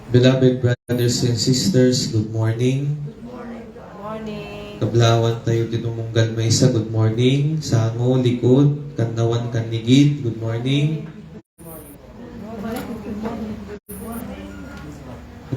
Beloved brothers and sisters, good morning. Good morning. Kablawan tayo dito munggal may isa, good morning. Sango, likod, kandawan, kanigid, good morning.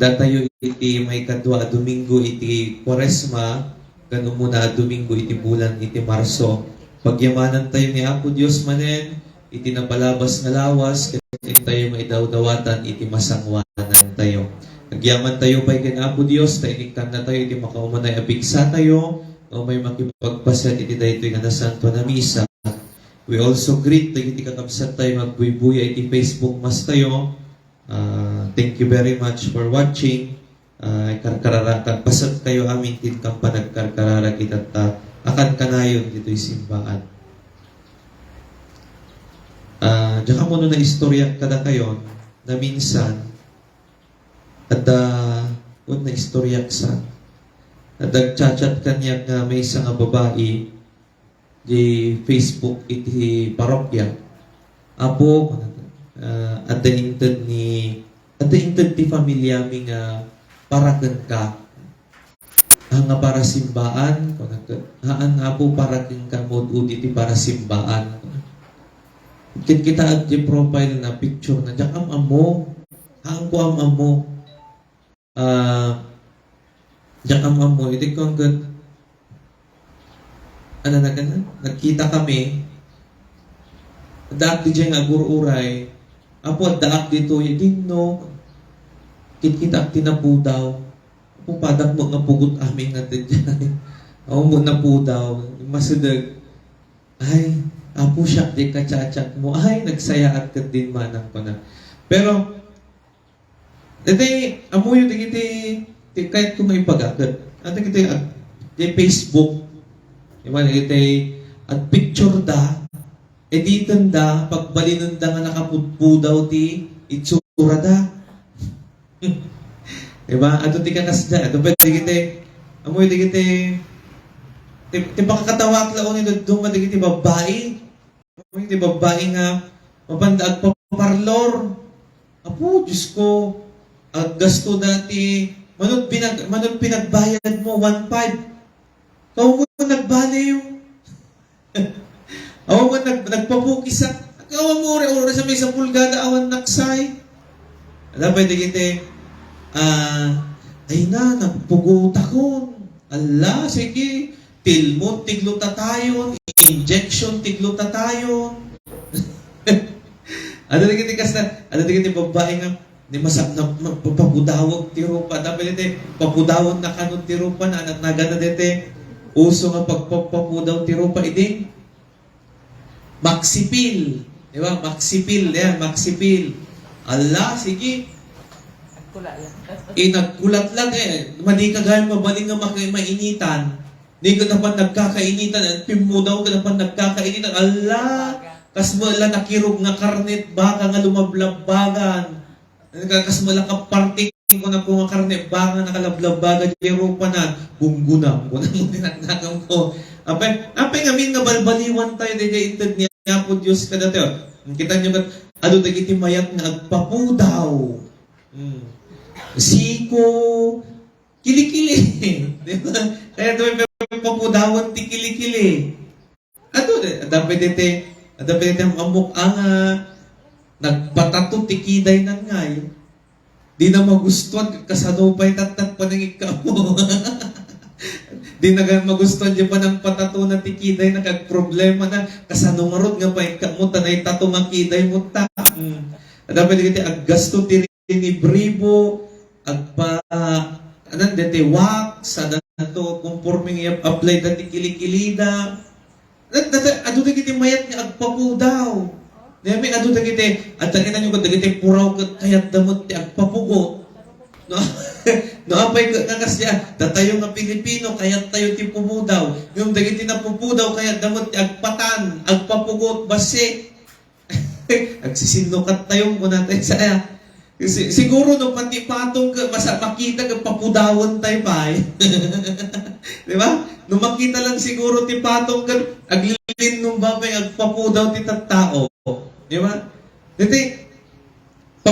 Datayo iti may kadwa Domingo iti Kwaresma, ganun muna Domingo iti bulan iti Marso. Pagyamanan tayo ni Apo Dios manen, iti napalabas nga lawas, kasi tayo maidawdawatan iti masangwanan tayo. Nagyaman tayo pa'y Apo Dios, tainiktan na tayo iti makaumanay abigsa tayo, o may makipagpasat iti daytoy nga nasanto na misa. We also greet tayo iti kakabsat tayo magbuybuya iti Facebook mas tayo. Thank you very much for watching. Karkararakan pasat kayo amin tinkang panagkarkarara kita akan kanayon dito'y simbahan. Diyan mo na istorya kada kayo na minsan at na istorya sa at nagchat-chat kanya nga may isang babae di Facebook iti parokya. Apo at the intent ti pamilya mi nga paraken ka nga para simbaan haan nga po paraken ka mod iti para simbaan kita at di profile na picture na diyan amo haan ko amo diyan amo iti ko hanggang nagkita kami daak di diyan nga gururay apo daak dito yung no kita tinapudaw apo padak mo nga pugot amin nga dyan ako mo napudaw masudag ay apo siya di kachat mo ay nagsayaan ka din manang ko na pero dati amuyo di kahit kung may pag-agad at di Facebook at picture da editan da, pagbalinan da nga nakapudpudaw ti itsura da. Diba? Ato ti kakasda. Ato ba digiti, amoy digiti, ti pakakatawak laon ni Dudong, digiti babae. Amoy ti babae nga, mapandaag paparlor. Apo, Diyos ko, gasto dati, manod pinagbayad mo, 1.5. Kau mo nagbaliw. Awan mo nagpapukisa. Awan mo rin sa may isang pulgada awan naksay. Alam ba, digiti, ay na, nagpuguta ko. Ala, sige, tilmon, tigluta tayo. Injection, tigluta tayo. Ano digiti kasna? Ano digiti babae nga, di masak na papudawag tirupa. Dapat dito, papudawag na kanong tirupa na anak naga na dito. Uso nga pagpapudaw tirupa, iding. Maxipil. Di ba? Maxipil. Yan, Maxipil. Allah, sige. Nagkulat lang eh. Mali ka gaya mabaling nga mainitan. Di ka naman nagkakainitan. At pimudaw ka naman nagkakainitan. Allah, kas mo lang nakirog nga karnet baka nga lumablabbagan. Kas mo lang kapartik ko na po nga karnet baka nakalablabagan. Jero pa na. Gunggunam. Kunang mo dinagnagang ko. Apay ngamin nga balbaliwan tayo dito itad niya po Diyos ka dati. Kita niyo ba, ano dagiti mayat nga agpapudaw. Siko, kilikili. Diba? Kaya ito may papudawan ti kilikili. Ano, dapat dito amok nga, nagpatato ti kiday ng ngay. Di na magustuhan, kasanupay tatat pa ng ikaw. Di na magustuhan di pa ng patato na ti kiday na kag-problema na kasanungarod nga pa ikaw tanay tato nga kiday mo ta. Dapat dito aggasto ti bribo agpa anan dete wax adato conforming apply dati kilikilida adu dagiti mayat nga agpapudaw demi adu dagiti at taginan nyo ko dagiti puraw kayat damot ti agpapugot no apay nga kasya datayo nga Pilipino kayat tayo ti pumudaw yung dagiti na pupudaw kayat damot ti agpatan agpapugot basi agsisinukat tayo muna tayo sa siguro no pati patong makita ka papudawan tayo pa di ba? No makita lang siguro ti patong ka aglilin nung babay agpapudaw ti tattao di ba? Dito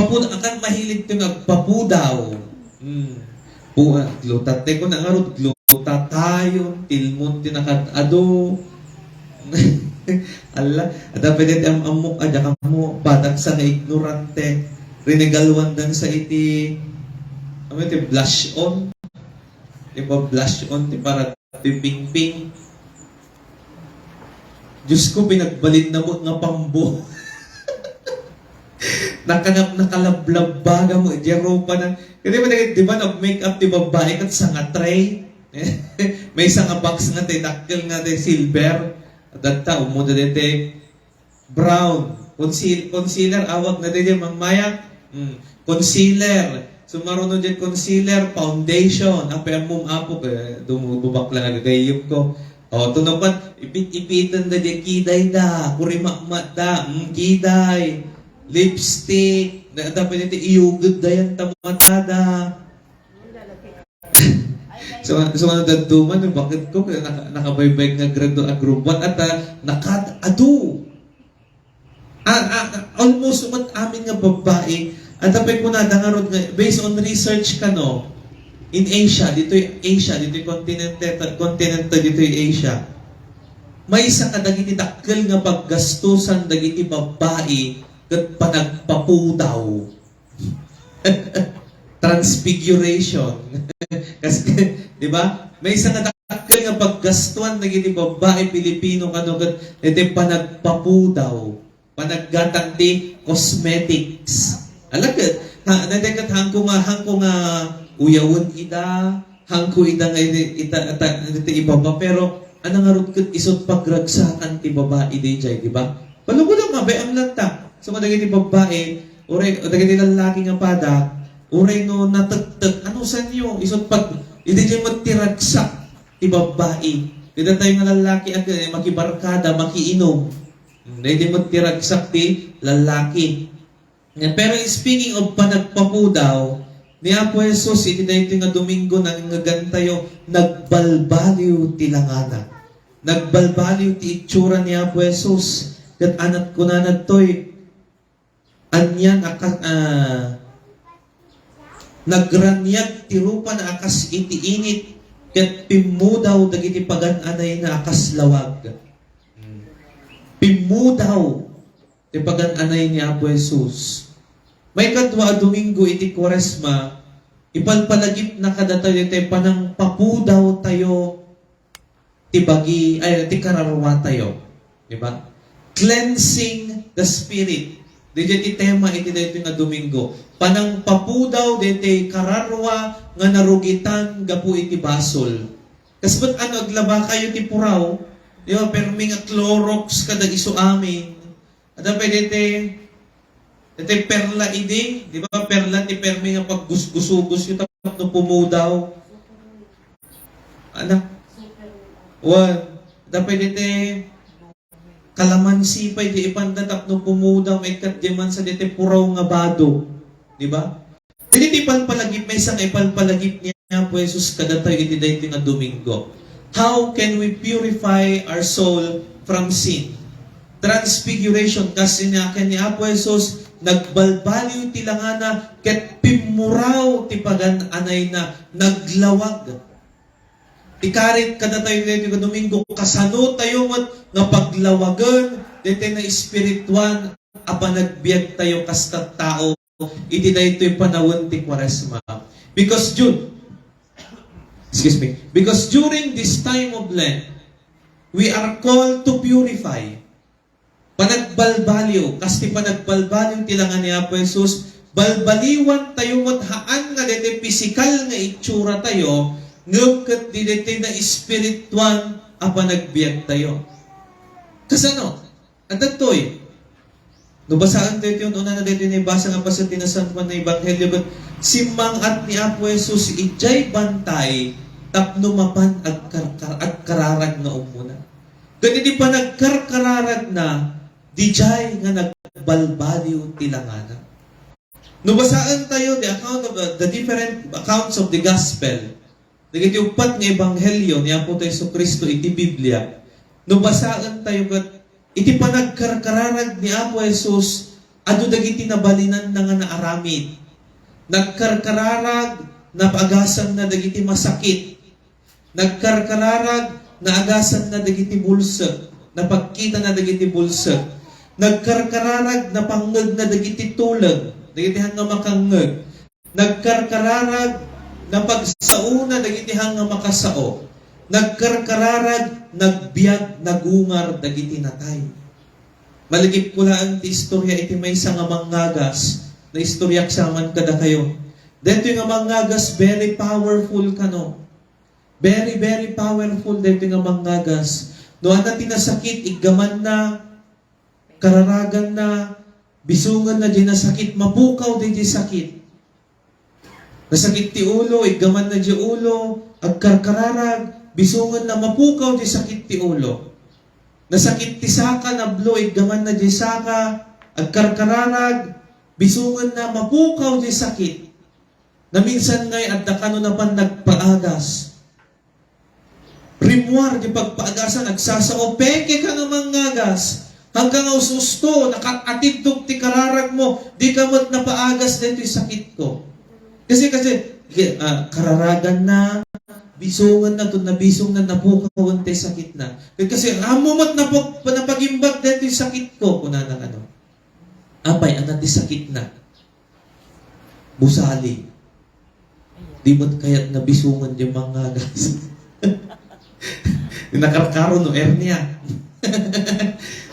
akan mahilig ito nga, papudaw. Glutate ko na nga ron, glutatayon, tilmon tinakadado. Ala, at dapat iti amok, adya ka mo, badag sa na ignorante, rinegalwan dan sa iti, blush on. Diba, blush on, para piping-ping. Diyos ko, pinagbalid na mo nga pambo. Nakalablab baga mo, jero pa na. Di ba, nag-make up di babae kat sa nga tray? May isang box nga tayo, takil nga tayo, silver. At data, umuda dito, brown. Concealer, awag na dito, mangmaya. Concealer. Sumarunod dyan, concealer, foundation. Apay mong apo, dumububak lang agagayip ko. O, tunapan, ipitan na dyan, kiday da, kurimakmat da, kiday. Lipstick, dapat ito iugod da yan, tamatada. So ano daduman, bakit ko nakabaybay nga grado agrubat at nakadado. Almost umat amin nga babae, at dapat ko nadangarod nga, based on research ka no, in Asia, dito yung continent dito yung Asia, may isa ka dagiti dakkel nga paggastusan dagiti babae kat panagpapudaw. Transfiguration. Kasi, di ba? May isang nadakil nga paggastuan na gini babae Pilipino kano kat iti panagpapudaw. Panaggatang di cosmetics. Alagad, nadekat hangko nga uyawon ida, hangko ida nga ita ibaba, pero anang arot kat isot pagragsakan ti babae di ba? Palugo lang mabay ang lanta. So, madagay ti babae, uray, madagay ti lalaki nga pada, uray no natagtag, ano sa inyo? Isot pag, hindi dyan matiragsak ti babae. Hindi tayo nga lalaki at makibarkada, makiinom. Hindi matiragsak ti lalaki. Pero speaking of panagpapudaw, ni Apo Jesus, iti na ito nga Domingo nang ngagantayo, nagbalbaliw ti langana. Nagbalbaliw ti itsura ni Apo Jesus. Kat anat ko na nagtoy, anyan nagranyag ti rupa na akas iti init ket pimudaw dagiti pagan-anay na akas lawag. Pimudaw ti pagan-anay ni Apo Jesus. May kadwa Domingo iti Kwaresma, ipalpalagip na kadatayo iti panang papudaw tayo ti bagi ay ti kararwa tayo, di ba? Cleansing the spirit. Dito tema iti dito nga Domingo. Panang papudaw dito kararwa nga narugitan gapu iti basol. Kas ba't ano aglaba kayo ti puraw? Di ba? Pero may nga Clorox kada iso amin. At pwede dito perla idi. Di ba? Perla ti permi nga paggusgusugos yung tapos no pumudaw. Anak? One. Dapat dito kalamansi pa, di ipandatap no pumudaw, may kadyaman sa dito puraw nga bado. Di ba? Dito ipalpalagip, may isang ipalpalagip niya po Jesus kada tayo iti dito nga Domingo. How can we purify our soul from sin? Transfiguration, kasi niya ni Apo Jesus, nagbalbaliw ti langana, ket pimuraw ti pagan-anay na naglawag. Ikarit kada tayo dito nga Domingo, kasano tayo nga paglawagan, dito na espirituan, apa nagbiag tayo kasta tao, iti na ito'y panawon ti Kwaresma. Because during this time of Lent, we are called to purify. Panagbalbaliw, kasi panagbalbaliw tilangan ni Apo Jesus, balbaliwan tayo haan nga dito physical nga itsura tayo, ngagkat dito na espirituan apa nagbiag tayo. Kasano? At datoy, nabasaan tayo yun, una na dito nabasa nga pa sa tinasampan na Ebanghelyo, but simang at ni Apo Jesus, ijay bantay, tapno mapan at kararag na umuna. Kaya di pa nagkarkararag na, dijay nga nagbalbaliw tilangana. Nabasaan tayo the different accounts of the gospel. Nagiti upat nga Ebanghelyo ni Apo tayo Kristo iti Biblia. Nabasaan tayo kat iti panagkarkararag ni Apo Jesus adu dagiti nabalinan na nga naaramid. Nagkarkararag na paagasan na dagiti masakit. Nagkarkararag na agasan na dagiti bulsek. Napagkita na dagiti bulsek. Nagkarkararag na pangngeg na dagiti tulag. Dagiti hanga makangngeg. Nagkarkararag na pagsauna dagiti hanga makasao. Nagkarkararag, nagbiag, nagungar dagiti natay. Maligip ko lang ti istorya iti may nga manggagas na istoryak saman kada kayo. Dito yung manggagas very powerful kano. Very, very powerful dito yung manggagas. No ana tinasakit, igaman na, kararagan na, bisungan na di nasakit, mapukaw di sakit. Nasakit ti ulo, igaman na di ulo, agkarkararag, bisungan na mapukaw di sakit ti ulo. Nasakit ti saka, nablo, igaman na di saka, agkarkararag, bisungan na mapukaw di sakit. Na minsan ngay at kano na pan nagpaagas. Rimuar di pagpaagasan, nagsasao, peke ka nga manggagas. Hanggang ususto, nakatitog ti kararag mo, di ka mo't napaagas dito yung sakit ko. Kasi kararagan na, bisungan na to, nabisong na napukawan tayo sakit na. Kasi mo't napagimbag dito yung sakit ko. Kuna na ano. Apay, anat ti sakit na. Busali. Di mo't kaya't nabisungan yung mga gas. Nakarkaro no ernia.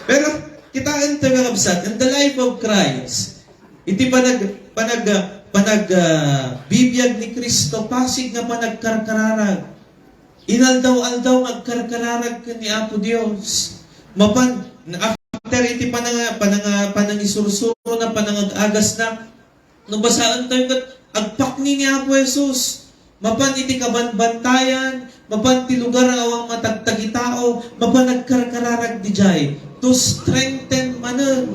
Pero kitaan tayo mga kabsat, in the life of Christ, iti bibiyag ni Kristo, pasig nga panagkarkararag. Inaldaw-aldaw magkarkararag ni Apo Dios. After iti panangisursuro na panangag-agas na, nabasaan tayo agpakni ni Apo Jesus. Mapan iti kabanbantayan, mapan ti lugar ang awang matagtagi tao, mapan nagkarkararag di jay, to strengthen manen.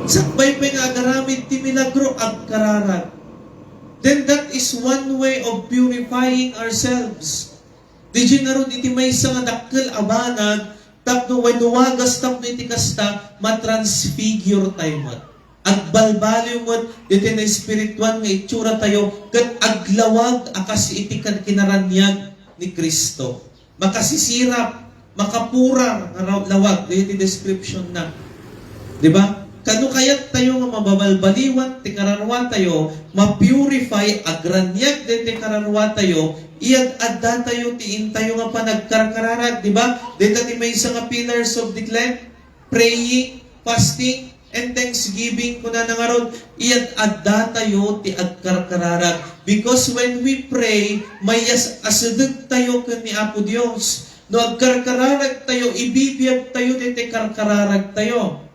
Sakbay pa nga agaramid ti milagro agkararag. Then that is one way of purifying ourselves. Di naron iti may nga dakkel abanag, tapno when nuwagas tapno iti kasta, matransfigure tayo mat. Agbalbaliw mo iti na espiritual nga itsura tayo kat aglawag akas iti kinaranyag ni Kristo. Makasisirap, makapura nga lawag iti description na. Di ba? Kano kayat tayo nga mababalbaliwan ti kararwa tayo, ma-purify agranyag ti kararwa tayo, iyag adda tayo tiin tayo nga panagkarkararag, di ba? Dito ti may nga pillars of the clan, praying, fasting, and thanksgiving kuna na nga ron, iyag adda tayo ti agkarkararag. Because when we pray, may asadag tayo ni Apo Dios. No agkarkararag tayo, ibibiyag tayo ti karkararag tayo.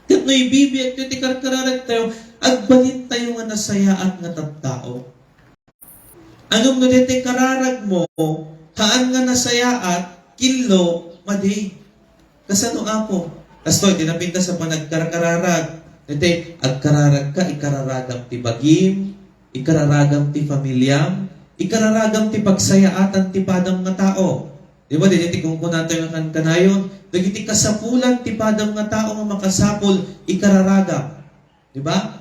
Kat no ibibiyag ti karkararag tayo, agbalin tayo nga nasaya at nga tattao. Anong no ti kararag mo, haan nga nasaya at kilo, madi. Kasano Apo? Kastoy, tinapinta sa panagkarkararag. Ito, agkararag ka, ikararagam ti bagim, ikararagam ti familyam, ikararagam ti pagsayaatan ti padam nga tao. Di ba, dito kung natin ang kanayon, dagiti kasapulan ti padam nga tao nga makasapol, ikararagam. Di ba?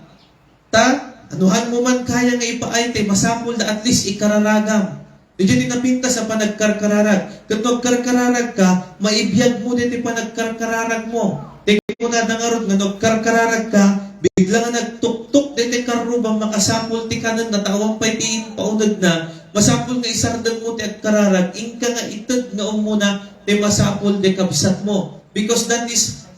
Anuhan mo man kaya nga ipaay, masapol na at least ikararagam. Dito tinapinta sa panagkarkararag. Kung nagkarkararag ka, maibiyag mo dito panagkarkararag mo. Tingin mo na nangarot nga nagkarkararag ka, bigla nga nagtuktok dito karubang makasapol ti kanan na tawang paitiin paunag na, masapol nga isardang mo ti agkararag, inka nga itag nga umuna, ti masapol di kabsat mo. Because that is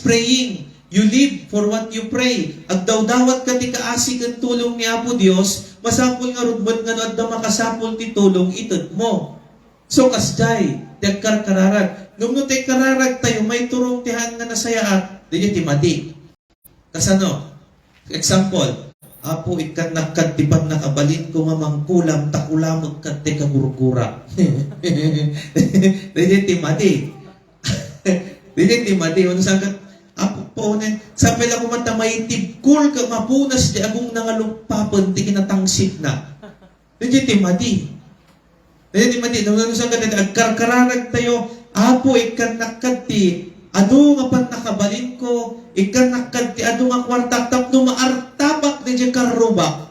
praying. You live for what you pray. Agdawdawat ka ti kaasig ang tulong ni Apo Dios, masapol nga rudbad nga no adda makasapol ti tulong itad mo. So kasjay, ti agkarkararag. Nung no ti kararag tayo, may turong tihan nga nasayaat, di ti mati. Kasano? Example, Apo ikan nakadtipan nakabalin ko nga mangkulam, takulamag ka ti kagurgura. Di ti mati. Di ti mati. Ano sagat? Apo po, sabi lang ko matamay tibkul ka mapunas di agong nangalupapan ti kinatangsit na. Di timadi. Di timadi. Nung sa agkarkararag tayo, Apo ikan nakati adu nga pan nakabalin ko, ikan nakad ti adu nga kwartak tapno maartabak di karubak.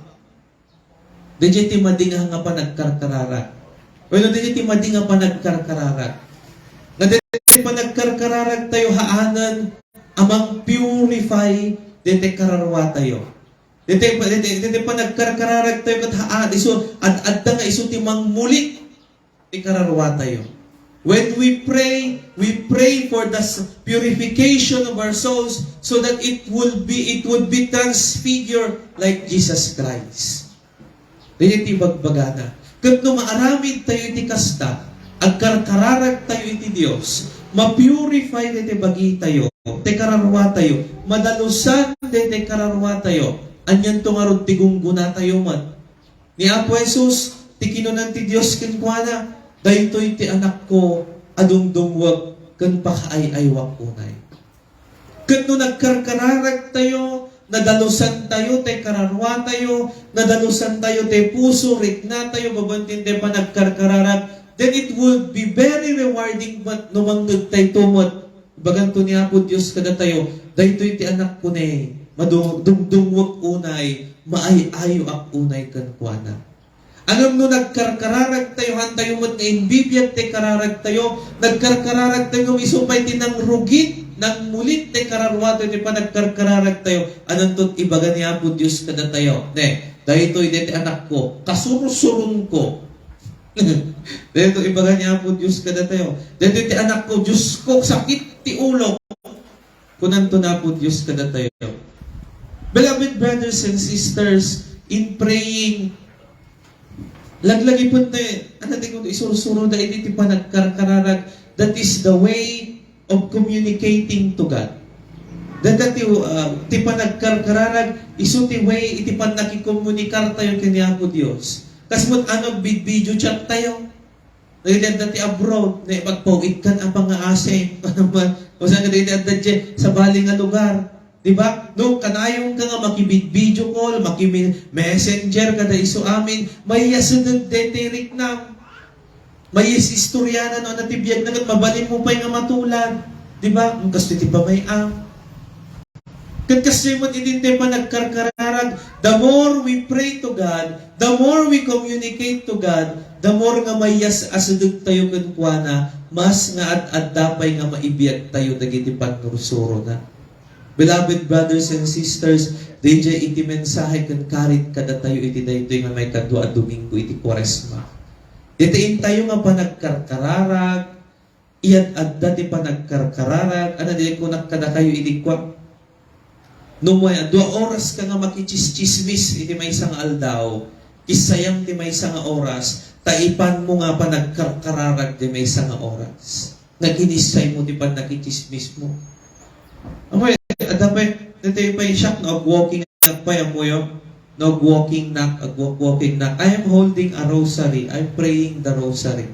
Di ti madinga nga pa nagkarkarara. Bueno, di ti madinga pa nagkarkarara. Nga di pa nagkarkarara tayo haanan, amang purify, di ti kararwa tayo. Dito pa nagkarkararag tayo kat haan, iso, at nga iso timang mulit, ikararwa tayo. When we pray for the purification of our souls so that it would be transfigured like Jesus Christ. Dito bagbagana. Kat no maaramid tayo iti kasta, agkarkararag tayo iti Diyos, ma-purify dito bagi tayo, te kararwa tayo, madalusan dito kararwa tayo, anyan to nga ron tigungguna tayo man. Ni Apo Jesus, ti kinunan ti Diyos kinkwana, daytoy ti anak ko, adungdungwag, kan pakaay-aywak unay. Kan no nagkarkararag tayo, nadalusan tayo, te kararwa tayo, nadalusan tayo, te puso, rikna tayo, babantin te pa nagkarkararag, then it will be very rewarding but numanggag tayo tumot. Baganto ni Apo Diyos kada tayo, daytoy ti anak ko ne, madungdungwag unay, maayayo ak unay kankwana. Anong no nagkarkararag tayo, hantayo mo nga inbibiyat te kararag tayo, nagkarkararag tayo, isupay tinang rugit, nang mulit te kararwato, te pa nagkarkararag tayo, anong to ibaga ni Apo Diyos kada tayo, ne, dahito'y dete anak ko, kasurusurun ko. Dito ibaga ni Apo Diyos kada tayo, dito ti anak ko, Diyos ko, sakit ti ulo. Kunanto na po Diyos kada tayo. Beloved brothers and sisters, in praying, laglagi po na, isurusuro na iti pa nagkarkararag, that is the way of communicating to God. That ti pa nagkarkararag, iso ti way, iti pa nakikomunikar tayo kanya po Diyos. Kasmot video chat tayo. Nagdadati abroad, na ipagpawid kan ang pang-aase. O saan ka nagdadati sa baling nga lugar. Diba? No, kanayong ka nga makibid-video call, makimessenger ka na iso amin, may yasunod detirik na. May istoryanan o natibiyag na mabalin mo pa yung matulan. Diba? Kasi di ba may kasi mo itinte pa nagkarkararag, the more we pray to God, the more we communicate to God, the more nga may asunod tayo kankwana, mas nga at dapay nga maibiyag tayo dagiti panurusuro na. Beloved brothers and sisters, DJ iti mensahe kan karit kada tayo iti daytoy nga may kadwa at Domingo iti Kwaresma. Itiin tayo nga pa nagkarkararag, iyat adda ti pa nagkarkararag, ano di ko nakada kayo iti kwa? Numaya, 2 oras ka nga makichismismis iti may isang aldaw, kisayam ti may isang oras, taipan mo nga pa nagkarkararag ti may isang oras. Naginisay mo ti pa nakichismis mo. Amay, adapay, natay pa yung shock na walking knock pa yung muyo. Walking knock. I am holding a rosary. I'm praying the rosary.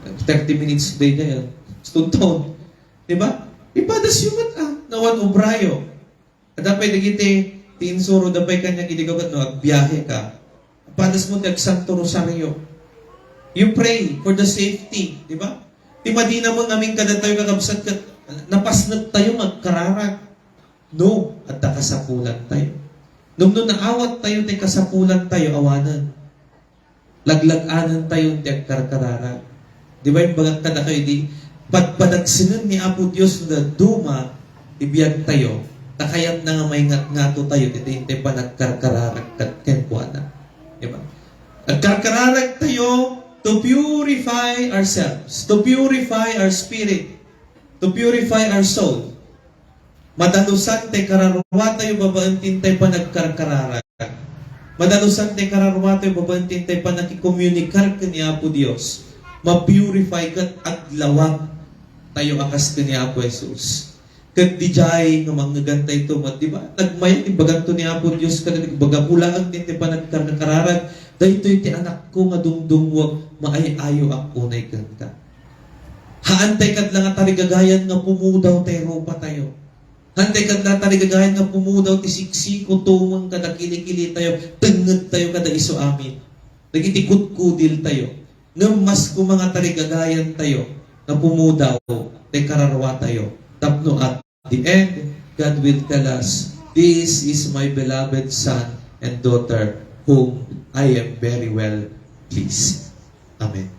30 minutes day na yan. Stunton. Diba? Ipadas yung nawan obrayo. Adapay, nagiti, tinsuro, dapay kanya kinigagat, agbiyahe ka. Ipadas mo tag Santo Rosario. You pray for the safety. Diba? Di madina mo naming kada tayo kakabsat ka, napasnat tayo magkararag. No, at kasapulan tayo. Nung naawat tayo, te kasapulan tayo, awanan. Laglag-anan tayo, te agkarkararag. Di ba yung bagang kada kayo, di, padagsinan ni Apo Diyos na duma, ibiyag tayo, takayat na nga may ngato tayo, te pa nagkarkararag kenkwana. Di ba? Nagkarkararag tayo, to purify ourselves, to purify our spirit, to purify our soul. Madalusan te kararwa tayo babaantin tayo pa nagkarkararag. Madalusan te kararwa tayo babaantin tayo pa nakikomunikar ka ni Apo Diyos. Ma-purify kat aglawag tayo akas ka ni Apo Jesus. Kat di jay nga mga gantay tumat, di ba? Nagmayat ibaganto ni Apo Diyos ka na nagbagapulaan din tayo pa nagkarkararag. Dahito ti anak ko nga dungdungwag maayayo ang unay kanta. Haantay kat lang at tarigagayan nga pumudaw tayo ropa tayo. Haantay kat lang tarigagayan nga pumudaw ti siksiko tumang kada kilikili tayo. Tengad tayo kada iso amin. Nagitikot-kudil tayo. Ngamas ko mga tarigagayan tayo. na pumudaw, te kararwa tayo. Tapno at the end, God will tell us, this is my beloved son and daughter whom I am very well pleased. Amen.